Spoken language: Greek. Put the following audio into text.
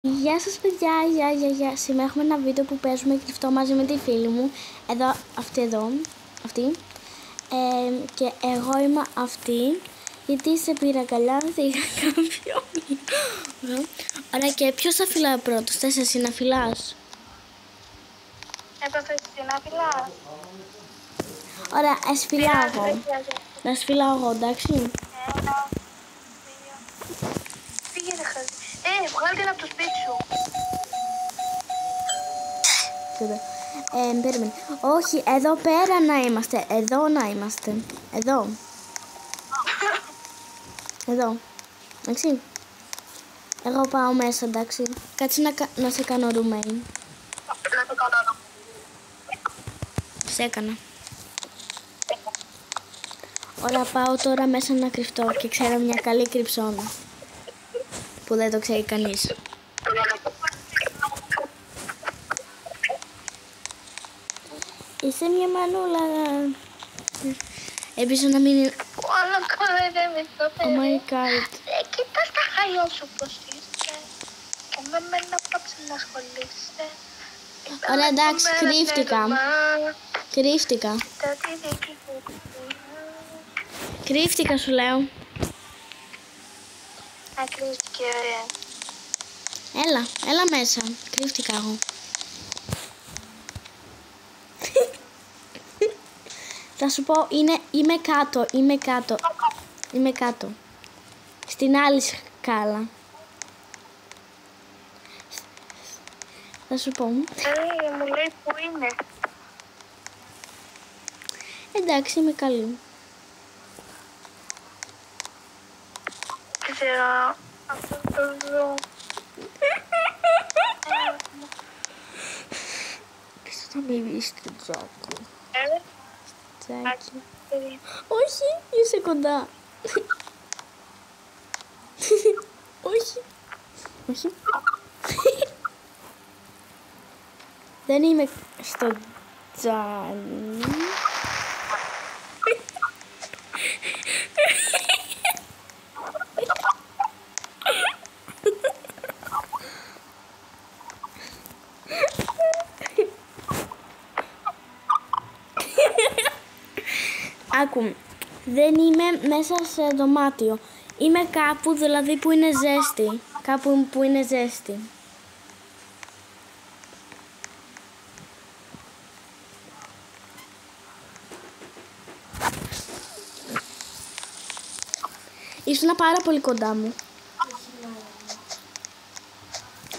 Γεια σας παιδιά, γεια. Σήμερα έχουμε ένα βίντεο που παίζουμε κρυφτό μαζί με τη φίλη μου. Εδώ, αυτή. Και εγώ είμαι αυτή, γιατί σε πήρα καλά, δεν είχα κάποιο. Ωραία, και ποιος θα φυλάει πρώτος, θες εσύ να φυλάς? Έπρεπε εσύ να φυλάς. Ωραία, ας φυλάω εγώ. Να σφυλάω εγώ, εντάξει. 1, 2. Πήγαινε χάρη. Βγάλ' την από το σπίτι σου. Περίμενε. Όχι, εδώ πέρα να είμαστε. Εδώ να είμαστε. Εδώ. Εδώ. Εντάξει. Εγώ πάω μέσα, εντάξει. Κάτσε να σε κάνω roommate. Σε έκανα. Ωραία, πάω τώρα μέσα να κρυφτώ και ξέρω μια καλή κρυψώνα που δεν το ξέρει κανείς. Είσαι μια μανούλα. Ελπίζω να μην είναι... Όλα κοροϊδεύεις το παιδί. Oh my god. Κοίτας τα χαλιά σου πως είσαι. Και με μένα πάψε να ασχολείσαι. Ωραία, εντάξει, κρύφτηκα. Κρύφτηκα σου λέω. Ακρίφτηκε, ωραία. Έλα μέσα. Κρύφτηκα εγώ. Θα σου πω, είμαι κάτω. Στην άλλη σκάλα. Θα σου πω. Μου λέει που είναι. Εντάξει, είμαι καλή. Ξέρω, αυτό το ζω. Ίσως θα με βγει στο τζάκι. Τζάκι. Όχι, είσαι κοντά. Όχι. Δεν είμαι στο τζάνι. Άκου, δεν είμαι μέσα σε δωμάτιο. Είμαι κάπου, δηλαδή που είναι ζέστη. Κάπου που είναι ζέστη. Ήσουν πάρα πολύ κοντά μου.